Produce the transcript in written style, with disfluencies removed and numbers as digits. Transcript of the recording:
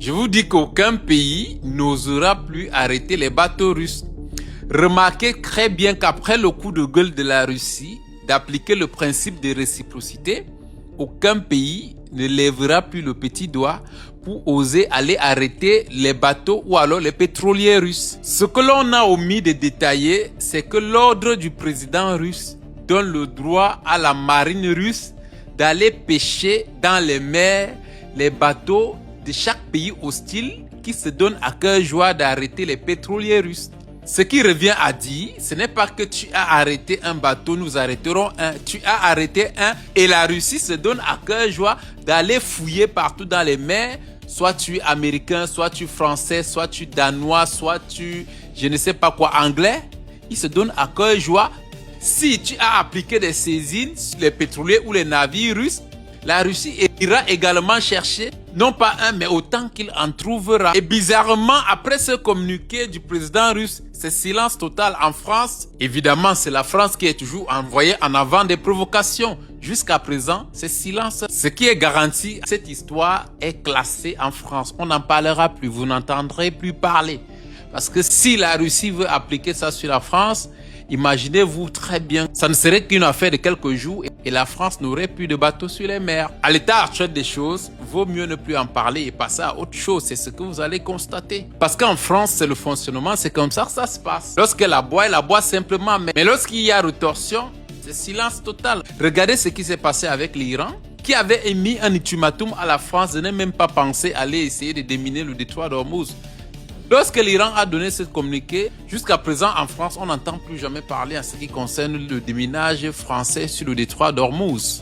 Je vous dis qu'aucun pays n'osera plus arrêter les bateaux russes. Remarquez très bien qu'après le coup de gueule de la Russie d'appliquer le principe de réciprocité, aucun pays ne lèvera plus le petit doigt pour oser aller arrêter les bateaux ou alors les pétroliers russes. Ce que l'on a omis de détailler, c'est que l'ordre du président russe donne le droit à la marine russe d'aller pêcher dans les mers les bateaux de chaque pays hostile qui se donne à cœur joie d'arrêter les pétroliers russes. Ce qui revient à dire, ce n'est pas que tu as arrêté un bateau, nous arrêterons un. Tu as arrêté un et la Russie se donne à cœur joie d'aller fouiller partout dans les mers. Soit tu es américain, soit tu es français, soit tu es danois, soit tu, je ne sais pas quoi, anglais. Ils se donnent à cœur joie. Si tu as appliqué des saisines sur les pétroliers ou les navires russes, la Russie ira également chercher, non pas un, mais autant qu'il en trouvera. Et bizarrement, après ce communiqué du président russe, c'est silence total en France. Évidemment, c'est la France qui est toujours envoyée en avant des provocations. Jusqu'à présent, c'est silence. Ce qui est garanti, cette histoire est classée en France. On n'en parlera plus, vous n'entendrez plus parler. Parce que si la Russie veut appliquer ça sur la France, imaginez-vous très bien, ça ne serait qu'une affaire de quelques jours et la France n'aurait plus de bateaux sur les mers. À l'état actuel des choses, vaut mieux ne plus en parler et passer à autre chose. C'est ce que vous allez constater. Parce qu'en France, c'est le fonctionnement, c'est comme ça que ça se passe. Lorsqu'elle aboie simplement. Mais lorsqu'il y a rétorsion, c'est silence total. Regardez ce qui s'est passé avec l'Iran, qui avait émis un ultimatum à la France de ne même pas penser aller essayer de déminer le détroit d'Ormuz. Lorsque l'Iran a donné ce communiqué, jusqu'à présent en France, on n'entend plus jamais parler en ce qui concerne le déminage français sur le détroit d'Ormuz.